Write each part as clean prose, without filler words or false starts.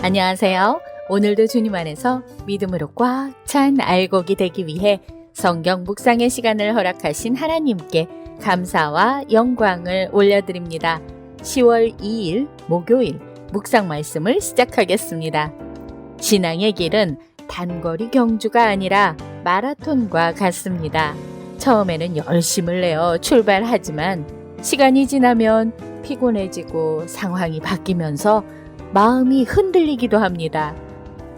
안녕하세요. 오늘도 주님 안에서 믿음으로 꽉 찬 알곡이 되기 위해 성경 묵상의 시간을 허락하신 하나님께 감사와 영광을 올려드립니다. 10월 2일 목요일 묵상 말씀을 시작하겠습니다. 신앙의 길은 단거리 경주가 아니라 마라톤과 같습니다. 처음에는 열심을 내어 출발하지만 시간이 지나면 피곤해지고 상황이 바뀌면서 마음이 흔들리기도 합니다.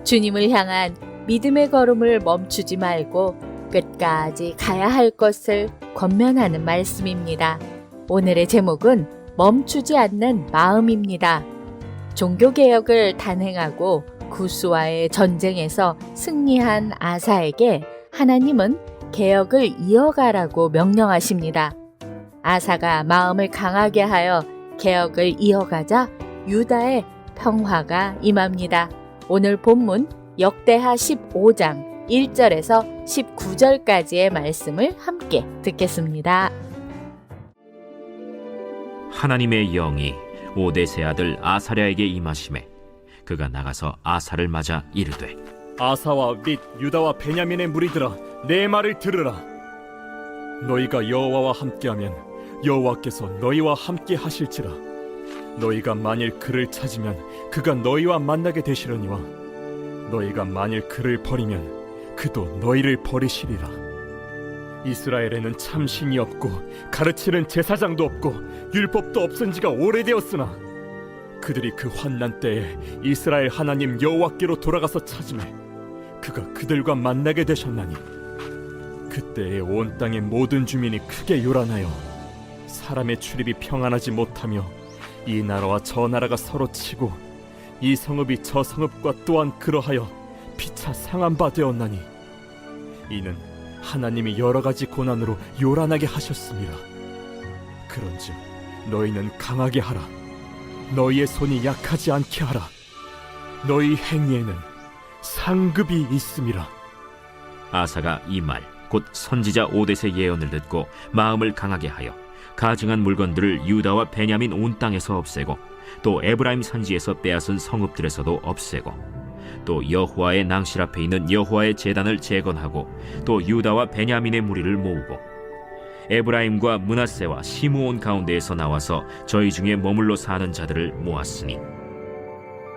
주님을 향한 믿음의 걸음을 멈추지 말고 끝까지 가야 할 것을 권면하는 말씀입니다. 오늘의 제목은 멈추지 않는 마음입니다. 종교개혁을 단행하고 구스와의 전쟁에서 승리한 아사에게 하나님은 개혁을 이어가라고 명령하십니다. 아사가 마음을 강하게 하여 개혁을 이어가자 유다의 평화가 임합니다. 오늘 본문 역대하 15장 1절에서 19절까지의 말씀을 함께 듣겠습니다. 하나님의 영이 오뎃의 아들 아사랴에게 임하심에 그가 나가서 아사를 맞아 이르되 아사와 및 유다와 베냐민의 무리들아, 내 말을 들으라. 너희가 여호와와 함께하면 여호와께서 너희와 함께 하실지라. 너희가 만일 그를 찾으면 그가 너희와 만나게 되시려니와 너희가 만일 그를 버리면 그도 너희를 버리시리라. 이스라엘에는 참 신이 없고 가르치는 제사장도 없고 율법도 없은 지가 오래되었으나 그들이 그 환난 때에 이스라엘 하나님 여호와께로 돌아가서 찾으매 그가 그들과 만나게 되셨나니 그때에 온 땅의 모든 주민이 크게 요란하여 사람의 출입이 평안하지 못하며 이 나라와 저 나라가 서로 치고 이 성읍이 저 성읍과 또한 그러하여 피차 상한 바 되었나니 이는 하나님이 여러 가지 고난으로 요란하게 하셨습니다. 그런즉 너희는 강하게 하라. 너희의 손이 약하지 않게 하라. 너희 행위에는 상급이 있음이라. 아사가 이 말 곧 선지자 오뎃의 예언을 듣고 마음을 강하게 하여 가증한 물건들을 유다와 베냐민 온 땅에서 없애고 또 에브라임 산지에서 빼앗은 성읍들에서도 없애고 또 여호와의 낭실 앞에 있는 여호와의 제단을 재건하고 또 유다와 베냐민의 무리를 모으고 에브라임과 므낫세와 시므온 가운데에서 나와서 저희 중에 머물러 사는 자들을 모았으니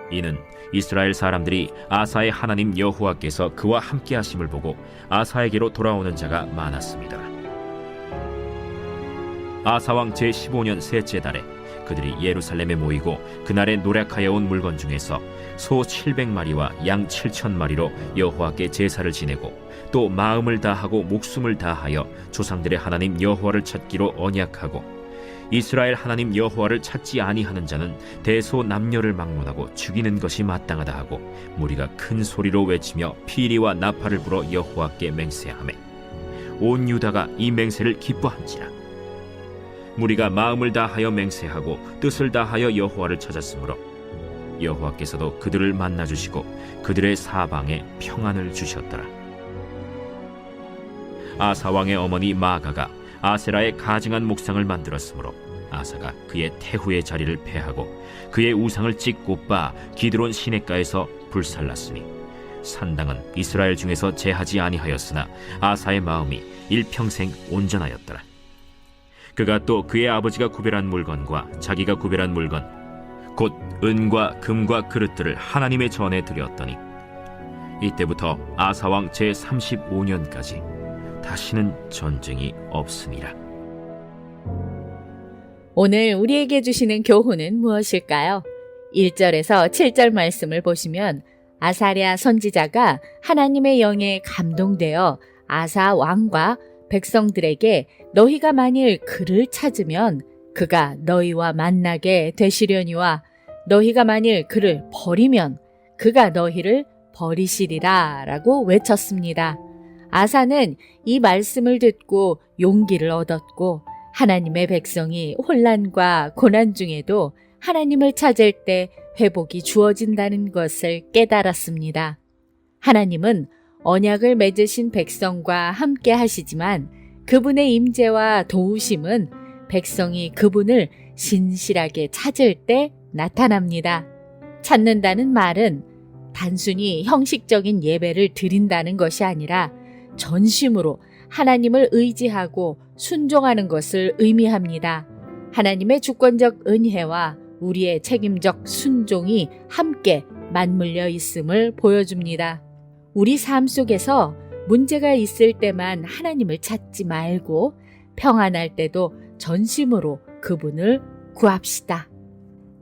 이는 이스라엘 사람들이 아사의 하나님 여호와께서 그와 함께 하심을 보고 아사에게로 돌아오는 자가 많았습니다. 아사왕 제15년 셋째 달에 그들이 예루살렘에 모이고 그날에 노력하여 온 물건 중에서 소 700마리와 양 7,000마리로 여호와께 제사를 지내고 또 마음을 다하고 목숨을 다하여 조상들의 하나님 여호와를 찾기로 언약하고 이스라엘 하나님 여호와를 찾지 아니하는 자는 대소 남녀를 막론하고 죽이는 것이 마땅하다 하고 무리가 큰 소리로 외치며 피리와 나팔을 불어 여호와께 맹세하매 온 유다가 이 맹세를 기뻐한지라. 무리가 마음을 다하여 맹세하고 뜻을 다하여 여호와를 찾았으므로 여호와께서도 그들을 만나주시고 그들의 사방에 평안을 주셨더라. 아사 왕의 어머니 마아가가 아세라의 가증한 목상을 만들었으므로 아사가 그의 태후의 자리를 폐하고 그의 우상을 찢고 빻아 기드론 시냇가에서 불살랐으니 산당은 이스라엘 중에서 제하지 아니하였으나 아사의 마음이 일평생 온전하였더라. 그가 또 그의 아버지가 구별한 물건과 자기가 구별한 물건 곧 은과 금과 그릇들을 하나님의 전에 드렸더니 이때부터 아사왕 제35년까지 다시는 전쟁이 없으니라. 오늘 우리에게 주시는 교훈은 무엇일까요? 1절에서 7절 말씀을 보시면 아사랴 선지자가 하나님의 영에 감동되어 아사 왕과 백성들에게 너희가 만일 그를 찾으면 그가 너희와 만나게 되시려니와 너희가 만일 그를 버리면 그가 너희를 버리시리라 라고 외쳤습니다. 아사는 이 말씀을 듣고 용기를 얻었고 하나님의 백성이 혼란과 고난 중에도 하나님을 찾을 때 회복이 주어진다는 것을 깨달았습니다. 하나님은 언약을 맺으신 백성과 함께 하시지만 그분의 임재와 도우심은 백성이 그분을 신실하게 찾을 때 나타납니다. 찾는다는 말은 단순히 형식적인 예배를 드린다는 것이 아니라 전심으로 하나님을 의지하고 순종하는 것을 의미합니다. 하나님의 주권적 은혜와 우리의 책임적 순종이 함께 맞물려 있음을 보여줍니다. 우리 삶 속에서 문제가 있을 때만 하나님을 찾지 말고 평안할 때도 전심으로 그분을 구합시다.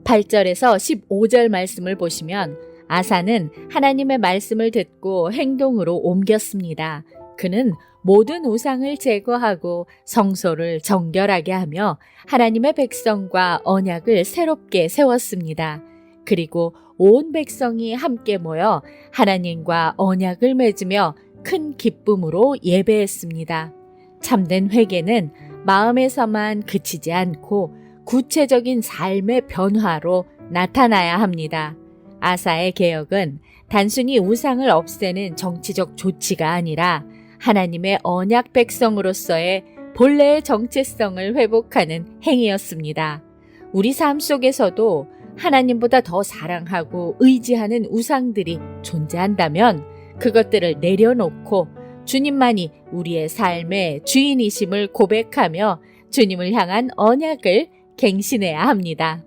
8절에서 15절 말씀을 보시면 아사는 하나님의 말씀을 듣고 행동으로 옮겼습니다. 그는 모든 우상을 제거하고 성소를 정결하게 하며 하나님의 백성과 언약을 새롭게 세웠습니다. 그리고 온 백성이 함께 모여 하나님과 언약을 맺으며 큰 기쁨으로 예배했습니다. 참된 회개는 마음에서만 그치지 않고 구체적인 삶의 변화로 나타나야 합니다. 아사의 개혁은 단순히 우상을 없애는 정치적 조치가 아니라 하나님의 언약 백성으로서의 본래의 정체성을 회복하는 행위였습니다. 우리 삶 속에서도 하나님보다 더 사랑하고 의지하는 우상들이 존재한다면 그것들을 내려놓고 주님만이 우리의 삶의 주인이심을 고백하며 주님을 향한 언약을 갱신해야 합니다.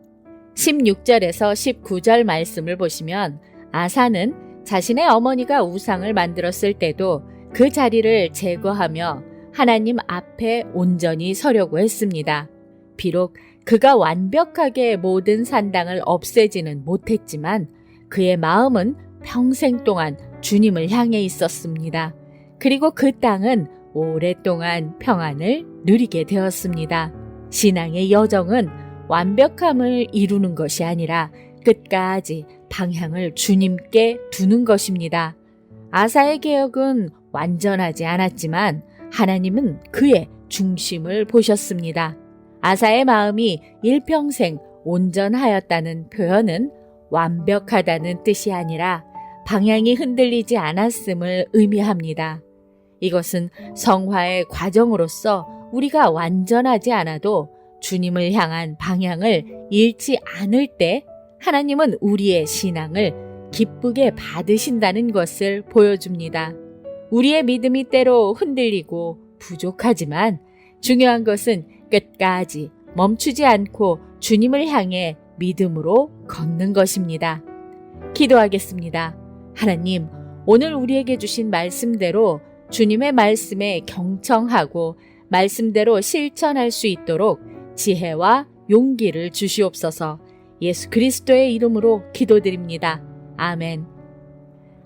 16절에서 19절 말씀을 보시면 아사는 자신의 어머니가 우상을 만들었을 때도 그 자리를 제거하며 하나님 앞에 온전히 서려고 했습니다. 비록 그가 완벽하게 모든 산당을 없애지는 못했지만 그의 마음은 평생 동안 주님을 향해 있었습니다. 그리고 그 땅은 오랫동안 평안을 누리게 되었습니다. 신앙의 여정은 완벽함을 이루는 것이 아니라 끝까지 방향을 주님께 두는 것입니다. 아사의 개혁은 완전하지 않았지만 하나님은 그의 중심을 보셨습니다. 아사의 마음이 일평생 온전하였다는 표현은 완벽하다는 뜻이 아니라 방향이 흔들리지 않았음을 의미합니다. 이것은 성화의 과정으로서 우리가 완전하지 않아도 주님을 향한 방향을 잃지 않을 때 하나님은 우리의 신앙을 기쁘게 받으신다는 것을 보여줍니다. 우리의 믿음이 때로 흔들리고 부족하지만 중요한 것은 끝까지 멈추지 않고 주님을 향해 믿음으로 걷는 것입니다. 기도하겠습니다. 하나님, 오늘 우리에게 주신 말씀대로 주님의 말씀에 경청하고 말씀대로 실천할 수 있도록 지혜와 용기를 주시옵소서. 예수 그리스도의 이름으로 기도드립니다. 아멘.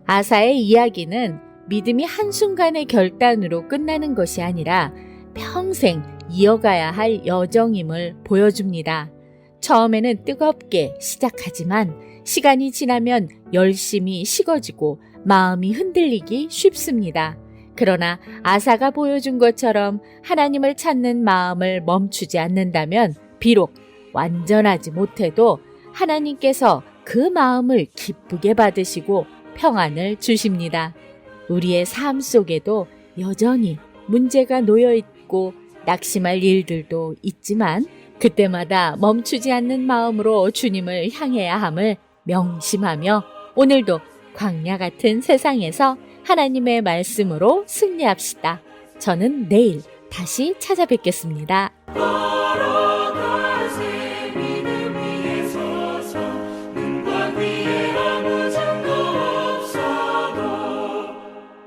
아사의 이야기는 믿음이 한순간의 결단으로 끝나는 것이 아니라 평생 이어가야 할 여정임을 보여줍니다. 처음에는 뜨겁게 시작하지만 시간이 지나면 열심히 식어지고 마음이 흔들리기 쉽습니다. 그러나 아사가 보여준 것처럼 하나님을 찾는 마음을 멈추지 않는다면 비록 완전하지 못해도 하나님께서 그 마음을 기쁘게 받으시고 평안을 주십니다. 우리의 삶 속에도 여전히 문제가 놓여 있고 낙심할 일들도 있지만 그때마다 멈추지 않는 마음으로 주님을 향해야 함을 명심하며 오늘도 광야 같은 세상에서 하나님의 말씀으로 승리합시다. 저는 내일 다시 찾아뵙겠습니다.